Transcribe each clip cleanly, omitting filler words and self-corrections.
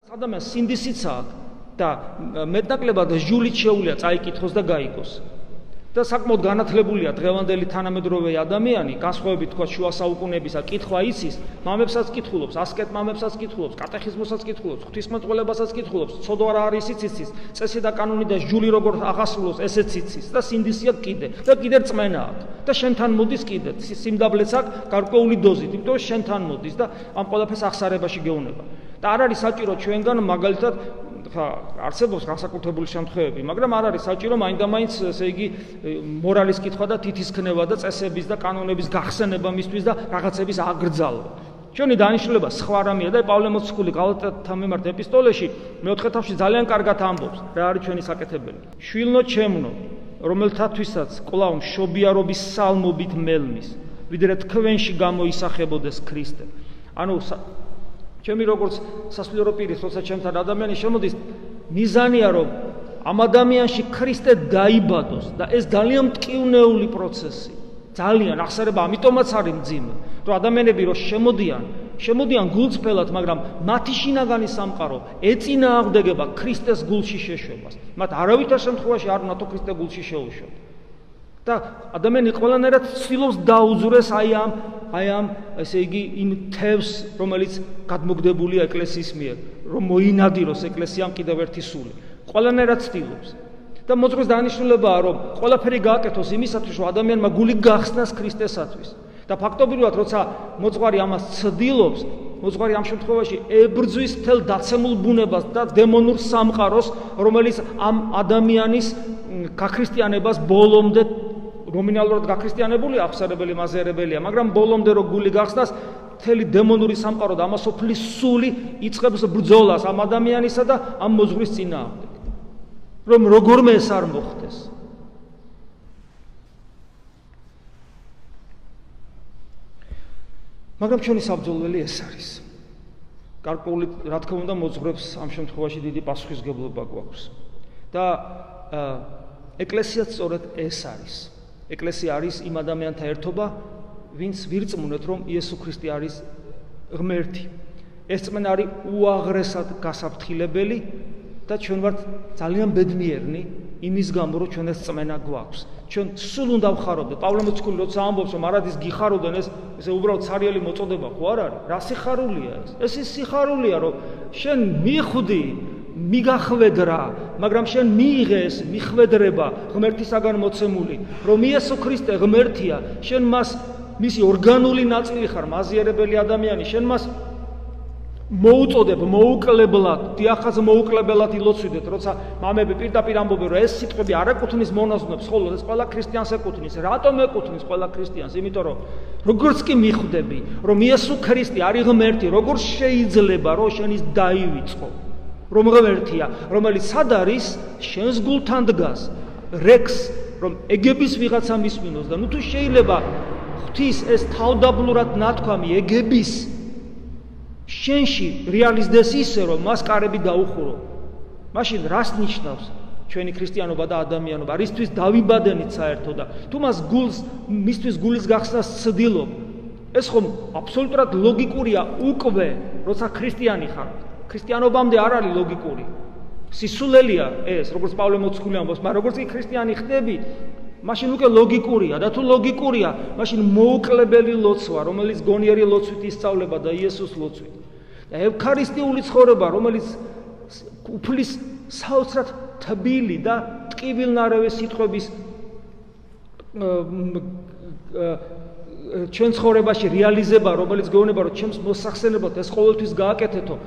ადამიანს სინდისიც აქვს და მეტნაკლებად ჟულით შეუძლია წაიკითხოს და გაიგოს. და საკმაოდ განათლებულია დღევანდელი თანამედროვე ადამიანი, განსხვავებით თქვა შუა საუკუნეებისა, კითხვა იცის, მამებსაც კითხულობს, ასკეტ მამებსაც კითხულობს, კატეხიზმოსაც კითხულობს, ღვთისმეტყველებასაც კითხულობს, ცოდვა რა არის იცის, წესი და კანონი და ჟული როგორ აღასრულოს, ესეც იცის და სინდისია კიდე და კიდე რწმენა აქვს და შენთან მოდის კიდე, სიმდაბლეც აქვს გარკვეული დოზით, იმიტომ რომ შენთან მოდის და ამ ყველაფერს ახსარებაში გეუნება. და არ არის საჭირო ჩვენგან მაგალითად არსებობს განსაკუთრებული შემთხვევები, მაგრამ არ არის საჭირო მაინდა-მაინც, ესე იგი, მორალის კითხვა და თითისქნება და წესების და კანონების გახსენება მისთვის და რაღაცების აკრძალვა. ჩვენი დანიშნულება სხვა რამეა და პავლე მოციქული გალატელთა მიმართ ეპისტოლეში მეოთხე თავში ძალიან კარგად ამბობს, რა არის ჩვენი საკეთებელი. შვილნო ჩემნო, რომელთათვისაც კვლავ მშობიარობის სალმობით მელმის, ვიდრე თქვენში გამოისახებოდეს ქრისტე. ანუ ჩემი როგორც სასულიერო პირის, როცა ჩემთან ადამიანი შემოდის, მიზანია რომ ამ ადამიანში ქრისტე დაიბადოს და ეს ძალიან მტკივნეული პროცესი. ძალიან ახსარება, ამიტომაც არის მძიმე, რომ ადამიანები რო შემოდიან გულწრფელად, მაგრამ მათი შინაგანი სამყარო ეწინააღმდეგება ქრისტეს გულში შეშვებას. მათ არავითარ შემთხვევაში არ უნდათ ქრისტე გულში შეუშვათ. და ადამიანი ყველანაირად ცდილობს დაუძვრეს აი ამ ესე იგი იმ თევს, რომელიც გადმოგდებულია ეკლესიის მიერ, რომ მოინადიროს ეკლესიამ კიდევ ერთი სული. ყველანაირად ცდილობს. და მოძღვრის დანიშნულებაა, რომ ყველაფერი გააკეთოს იმისათვის, რომ ადამიანმა გული გახსნას ქრისტესათვის. და ფაქტობრივად, როცა მოძღვარი ამას ცდილობს, მოძღვარი ამ შემთხვევაში ებრძვის მთელ დაცემულ ბუნებას და დემონურ სამყაროს, რომელიც ამ ადამიანის გაქრისტიანებას ბოლომდე ნომინალურად გაქრისტიანებული აღსარებელი მაზერებელია, მაგრამ ბოლომდე რო გული გახსნას, მთელი დემონური სამყარო და ამასოფლის სული იწყებს ბრძოლას ამ ადამიანისა და ამ მოძღვრის წინააღმდეგ. რომ როგორმე ეს არ მოხდეს. მაგრამ ჩვენი საბრძოლველი ეს არის. გარკვეული, რა თქმა უნდა, მოძღვრებს ამ შემთხვევაში დიდი პასუხისმგებლობა გვაქვს. და ეკლესიაც სწორედ ეს არის. ეკლესია არის იმ ადამიანთა ერთობა, ვინც ვირწმუნეთ, რომ იესო ქრისტე არის ღმერთი. ეს რწმენა არის უაღრესად გასაფრთხილებელი და ჩვენ ვართ ძალიან ბედნიერნი იმის გამო, რომ ჩვენ ეს რწმენა გვაქვს. ჩვენ სულ უნდა ვხარობდეთ. პავლე მოციქული როცა ამბობს, რომ არადის გიხარობდნენ, ესე უბრალოდ ცარიელი მოწოდება ხო არ არის? რა სიხარულია ეს? ეს ის სიხარულია, რომ შენ მიხვდი, მიგახვედრა, მაგრამ შენ მიიღე ეს მიხვედრება ღმერთისაგან მოცემული, რომ იესო ქრისტე ღმერთია, შენ მას მისი ორგანული ნაწილი ხარ, მაზიერებელი ადამიანი, შენ მას მოუწოდებ მოუკლებლად, დიახაც მოუკლებლად ილოცვიდეთ, როცა მამები პირდაპირ ამბობენ, რომ ეს სიტყვები არ ეკუთვნის მონაზვნებს, ხოლო ეს ყველა ქრისტიანს ეკუთვნის. რატომ ეკუთვნის ყველა ქრისტიანს? იმიტომ რომ როგორც კი მიხვდები, რომ იესო ქრისტე არის ღმერთი, როგორ შეიძლება რომ შენ ის დაივიწყო? რომ ღმერთია, რომელიც სად არის, შენს გულთან დგას, რეკს, რომ ეგების ვიღაცა მისმინოს და ნუ თუ შეიძლება ღვთის ეს თავდაბლურად ნათქვამი ეგების შენში რეალიზდეს ისე, რომ მას კარები დაუხურო. მაშინ რას ნიშნავს ჩვენი ქრისტიანობა და ადამიანობა? რისთვის დავიბადენით საერთოდ და თუ მას მისთვის გულის გახსნას ცდილობ, ეს ხომ აბსოლუტურად ლოგიკურია უკვე, როცა ქრისტიანი ხარ. ქრისტიანობამდე არ არის ლოგიკური. სისულელია ეს, როგორც პავლე მოციქული ამბობს, მაგრამ როგორც კი ქრისტიანი ხდები, მაშინ უკვე ლოგიკურია და თუ ლოგიკურია, მაშინ მოუკლებელი ლოცვა, რომელიც გონიერი ლოცვით ისწავლება და იესოს ლოცვით. და ევქარისტიული ცხოვრება, რომელიც უფლის საოცრად თბილი და ტკივილნარევი სიტყვების ჩვენ ცხოვრებაში რეალიზება, რომელიც გეუბნება, რომ ჩემს მოსახსენებლად ეს ყოველთვის გააკეთეთო.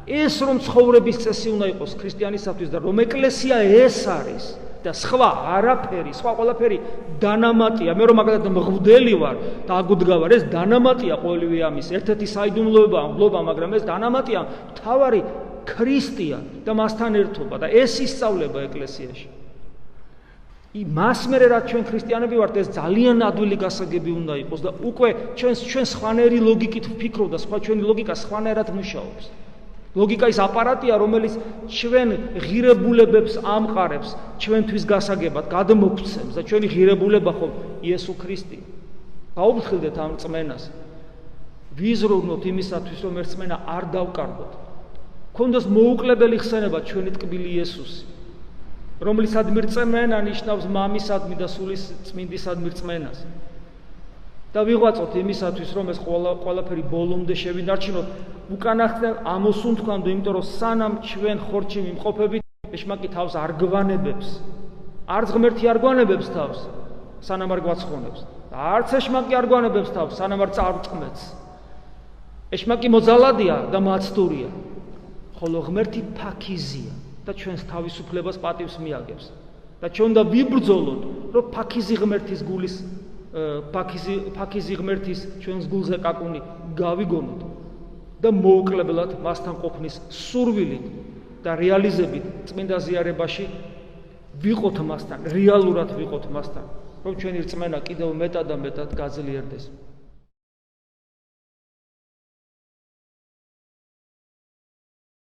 ეს რომ ცხოვრების წესი უნდა იყოს ქრისტიანისათვის და რომ ეკლესია ეს არის და სხვა არაფერი, სხვა ყველაფერი დანამატია. მე რომ მაგალითად მღვდელი ვარ და აგუდგავარ, ეს დანამატია ყოველივე ამის. ერთ-ერთი საიდუმლოება, მაგრამ ეს დანამატია მთავარი ქრისტია და მასთან ერთობა და ეს ისწავლება ეკლესიაში. მას მერე რაც ჩვენ ქრისტიანები ვართ, ეს ძალიან ადვილი გასაგები უნდა იყოს და უკვე ჩვენ სხვანაირი ლოგიკით ვფიქრობ და ჩვენი ლოგიკა სხვანაირად მუშაობს. ლოგიკა ის აპარატია, რომელიც ჩვენ ღირებულებებს ამყარებს, ჩვენთვის გასაგებად გადმოგცემს და ჩვენი ღირებულება ხომ იესო ქრისტე. გაუფრთხილდეთ ამ რწმენას. ვიზრუნოთ იმისათვის, რომ ეს რწმენა არ დავკარგოთ. ქონდეს მოუკლებელი ხსენება ჩვენი ტკბილი იესუსი, რომლისადმი რწმენა ნიშნავს მამისადმი და სულის წმინდისადმი რწმენას. და ვიღვაწოთ იმისათვის, რომ ეს ყველაფერი ბოლომდე შევინარჩუნოთ, უკანახდელ ამოსუნთქვამდე, იმიტომ რომ სანამ ჩვენ ხორჩი ვიმყოფებით, ეშმაკი თავს არ გვანებებს. არც ღმერთი არ გვანებებს თავს, სანამ არ გვაცხონებს. და არც ეშმაკი არ გვანებებს თავს, სანამ არ წარწყმეთს. ეშმაკი მოძალადია და მაცდურია, ხოლო ღმერთი ფაქიზია და ჩვენს თავისუფლებას პატივს მიაგებს. და ჩვენ უნდა ვიბრძოლოთ, რომ ფაქიზი ღმერთის გულის ფაქიზი ღმერთის ჩვენს გულზე კაკუნი გავიგონოთ და მოუკლებლად მასთან ყოფნის სურვილით და რეალიზებით წმინდა ზიარებაში ვიყოთ მასთან, რეალურად ვიყოთ მასთან, რომ ჩვენი რწმენა კიდევ მეტად და მეტად გაძლიერდეს.